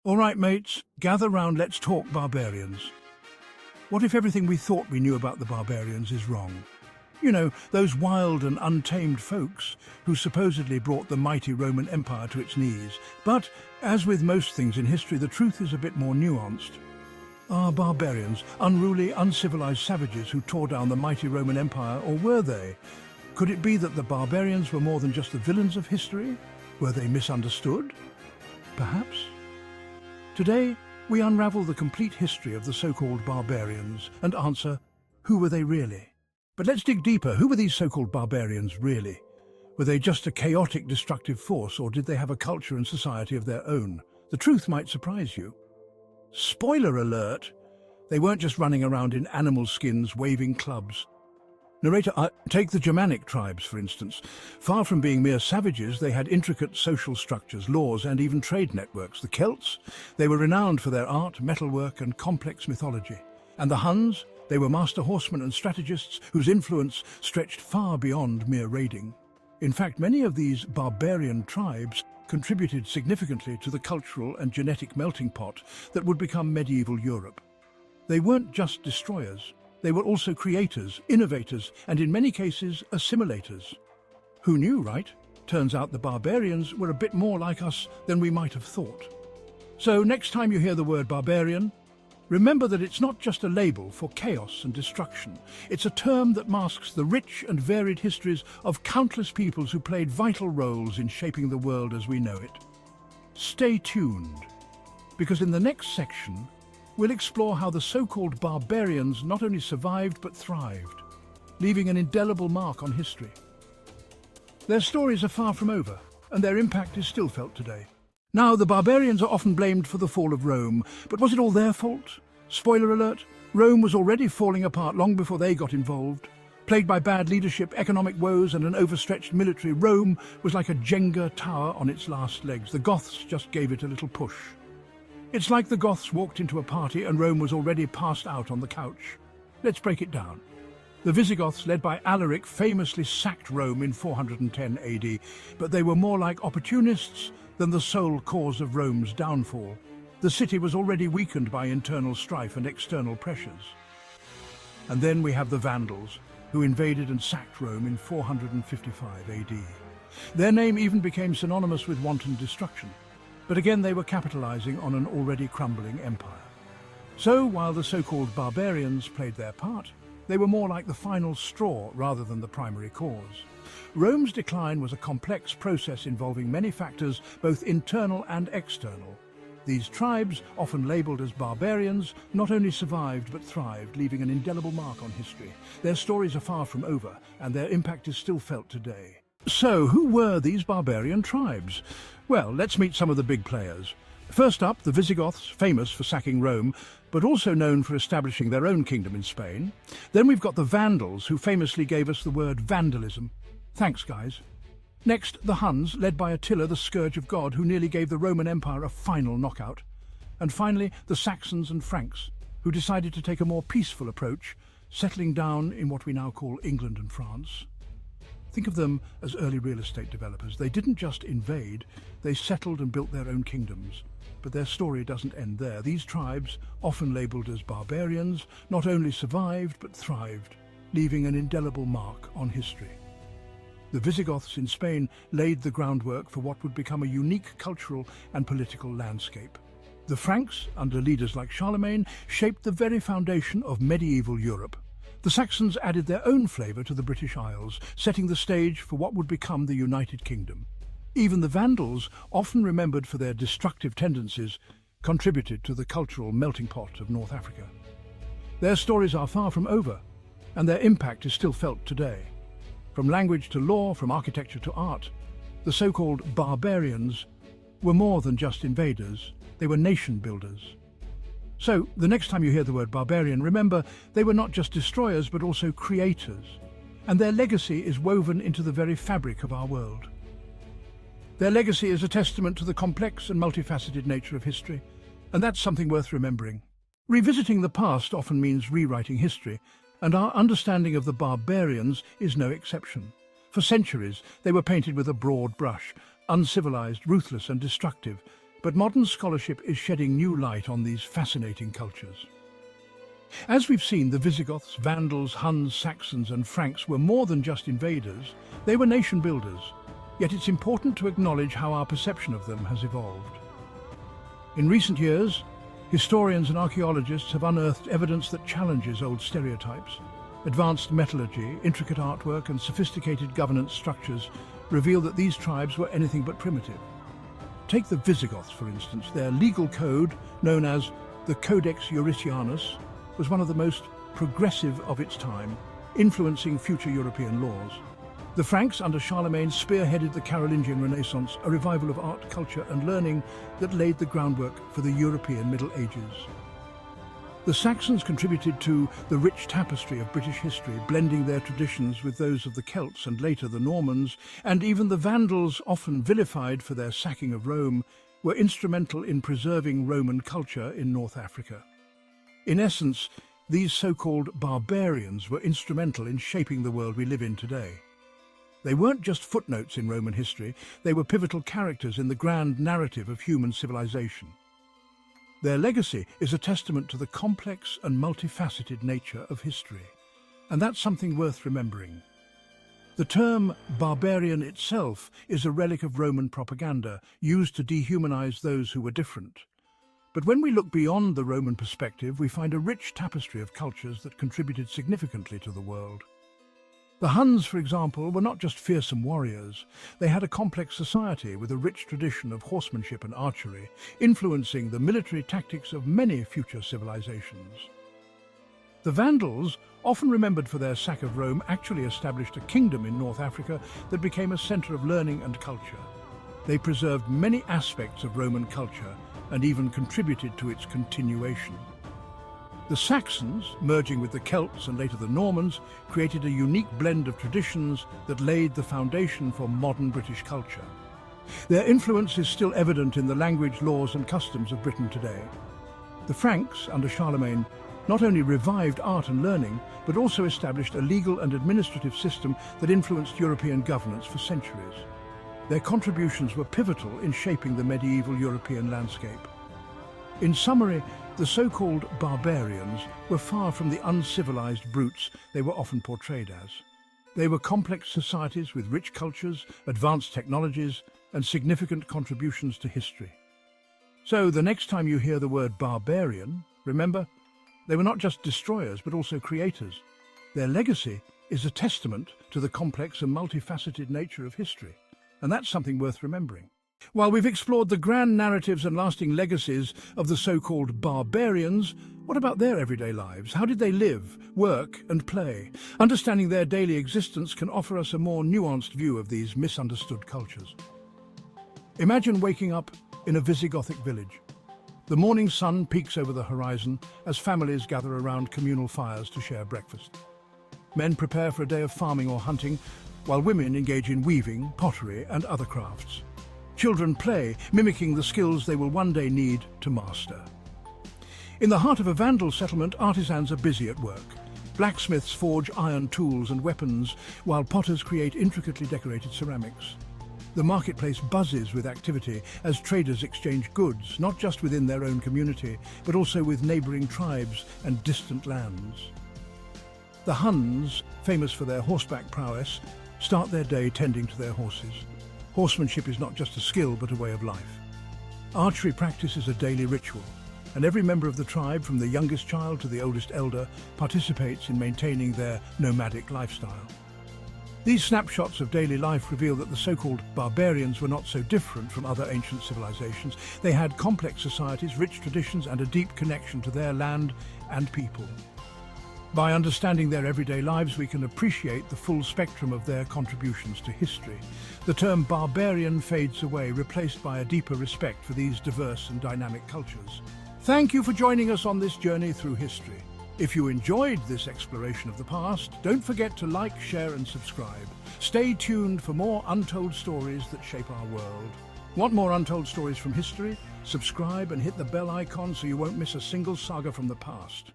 All right, mates, gather round, let's talk barbarians. What if everything we thought we knew about the barbarians is wrong? You know, those wild and untamed folks who supposedly brought the mighty Roman Empire to its knees. But, as with most things in history, the truth is a bit more nuanced. Are barbarians unruly, uncivilized savages who tore down the mighty Roman Empire, or were they? Could it be that the barbarians were more than just the villains of history? Were they misunderstood? Perhaps? Today, we unravel the complete history of the so-called barbarians and answer, who were they really? But let's dig deeper. Who were these so-called barbarians really? Were they just a chaotic, destructive force, or did they have a culture and society of their own? The truth might surprise you. Spoiler alert! They weren't just running around in animal skins, waving clubs. Narrator, take the Germanic tribes, for instance. Far from being mere savages, they had intricate social structures, laws, and even trade networks. The Celts, they were renowned for their art, metalwork, and complex mythology. And the Huns, they were master horsemen and strategists whose influence stretched far beyond mere raiding. In fact, many of these barbarian tribes contributed significantly to the cultural and genetic melting pot that would become medieval Europe. They weren't just destroyers. They were also creators, innovators, and in many cases, assimilators. Who knew, right? Turns out the barbarians were a bit more like us than we might have thought. So next time you hear the word barbarian, remember that it's not just a label for chaos and destruction. It's a term that masks the rich and varied histories of countless peoples who played vital roles in shaping the world as we know it. Stay tuned, because in the next section, we'll explore how the so-called barbarians not only survived but thrived, leaving an indelible mark on history. Their stories are far from over, and their impact is still felt today. Now, the barbarians are often blamed for the fall of Rome, but was it all their fault? Spoiler alert, Rome was already falling apart long before they got involved. Plagued by bad leadership, economic woes, and an overstretched military, Rome was like a Jenga tower on its last legs. The Goths just gave it a little push. It's like the Goths walked into a party and Rome was already passed out on the couch. Let's break it down. The Visigoths, led by Alaric, famously sacked Rome in 410 AD, but they were more like opportunists than the sole cause of Rome's downfall. The city was already weakened by internal strife and external pressures. And then we have the Vandals, who invaded and sacked Rome in 455 AD. Their name even became synonymous with wanton destruction. But again, they were capitalizing on an already crumbling empire. So, while the so-called barbarians played their part, they were more like the final straw rather than the primary cause. Rome's decline was a complex process involving many factors, both internal and external. These tribes, often labeled as barbarians, not only survived but thrived, leaving an indelible mark on history. Their stories are far from over, and their impact is still felt today. So, who were these barbarian tribes? Well, let's meet some of the big players. First up, the Visigoths, famous for sacking Rome, but also known for establishing their own kingdom in Spain. Then we've got the Vandals, who famously gave us the word vandalism. Thanks, guys. Next, the Huns, led by Attila, the Scourge of God, who nearly gave the Roman Empire a final knockout. And finally, the Saxons and Franks, who decided to take a more peaceful approach, settling down in what we now call England and France. Think of them as early real estate developers. They didn't just invade, they settled and built their own kingdoms. But their story doesn't end there. These tribes, often labelled as barbarians, not only survived but thrived, leaving an indelible mark on history. The Visigoths in Spain laid the groundwork for what would become a unique cultural and political landscape. The Franks, under leaders like Charlemagne, shaped the very foundation of medieval Europe. The Saxons added their own flavour to the British Isles, setting the stage for what would become the United Kingdom. Even the Vandals, often remembered for their destructive tendencies, contributed to the cultural melting pot of North Africa. Their stories are far from over, and their impact is still felt today. From language to law, from architecture to art, the so-called barbarians were more than just invaders, they were nation builders. So, the next time you hear the word barbarian, remember they were not just destroyers but also creators, and their legacy is woven into the very fabric of our world. Their legacy is a testament to the complex and multifaceted nature of history, and that's something worth remembering. Revisiting the past often means rewriting history, and our understanding of the barbarians is no exception. For centuries, they were painted with a broad brush, uncivilized, ruthless and destructive. But modern scholarship is shedding new light on these fascinating cultures. As we've seen, the Visigoths, Vandals, Huns, Saxons and Franks were more than just invaders, they were nation builders. Yet it's important to acknowledge how our perception of them has evolved. In recent years, historians and archaeologists have unearthed evidence that challenges old stereotypes. Advanced metallurgy, intricate artwork and sophisticated governance structures reveal that these tribes were anything but primitive. Take the Visigoths, for instance. Their legal code, known as the Codex Euritianus, was one of the most progressive of its time, influencing future European laws. The Franks under Charlemagne spearheaded the Carolingian Renaissance, a revival of art, culture and learning that laid the groundwork for the European Middle Ages. The Saxons contributed to the rich tapestry of British history, blending their traditions with those of the Celts and later the Normans, and even the Vandals, often vilified for their sacking of Rome, were instrumental in preserving Roman culture in North Africa. In essence, these so-called barbarians were instrumental in shaping the world we live in today. They weren't just footnotes in Roman history, they were pivotal characters in the grand narrative of human civilization. Their legacy is a testament to the complex and multifaceted nature of history, and that's something worth remembering. The term barbarian itself is a relic of Roman propaganda, used to dehumanize those who were different. But when we look beyond the Roman perspective, we find a rich tapestry of cultures that contributed significantly to the world. The Huns, for example, were not just fearsome warriors. They had a complex society with a rich tradition of horsemanship and archery, influencing the military tactics of many future civilizations. The Vandals, often remembered for their sack of Rome, actually established a kingdom in North Africa that became a center of learning and culture. They preserved many aspects of Roman culture and even contributed to its continuation. The Saxons, merging with the Celts and later the Normans, created a unique blend of traditions that laid the foundation for modern British culture. Their influence is still evident in the language, laws and customs of Britain today. The Franks, under Charlemagne, not only revived art and learning, but also established a legal and administrative system that influenced European governance for centuries. Their contributions were pivotal in shaping the medieval European landscape. In summary, the so-called barbarians were far from the uncivilized brutes they were often portrayed as. They were complex societies with rich cultures, advanced technologies, and significant contributions to history. So the next time you hear the word barbarian, remember, they were not just destroyers, but also creators. Their legacy is a testament to the complex and multifaceted nature of history. And that's something worth remembering. While we've explored the grand narratives and lasting legacies of the so-called barbarians, what about their everyday lives? How did they live, work and play? Understanding their daily existence can offer us a more nuanced view of these misunderstood cultures. Imagine waking up in a Visigothic village. The morning sun peeks over the horizon as families gather around communal fires to share breakfast. Men prepare for a day of farming or hunting, while women engage in weaving, pottery and other crafts. Children play, mimicking the skills they will one day need to master. In the heart of a Vandal settlement, artisans are busy at work. Blacksmiths forge iron tools and weapons, while potters create intricately decorated ceramics. The marketplace buzzes with activity as traders exchange goods, not just within their own community, but also with neighboring tribes and distant lands. The Huns, famous for their horseback prowess, start their day tending to their horses. Horsemanship is not just a skill, but a way of life. Archery practice is a daily ritual, and every member of the tribe, from the youngest child to the oldest elder, participates in maintaining their nomadic lifestyle. These snapshots of daily life reveal that the so-called barbarians were not so different from other ancient civilizations. They had complex societies, rich traditions, and a deep connection to their land and people. By understanding their everyday lives, we can appreciate the full spectrum of their contributions to history. The term barbarian fades away, replaced by a deeper respect for these diverse and dynamic cultures. Thank you for joining us on this journey through history. If you enjoyed this exploration of the past, don't forget to like, share and subscribe. Stay tuned for more untold stories that shape our world. Want more untold stories from history? Subscribe and hit the bell icon so you won't miss a single saga from the past.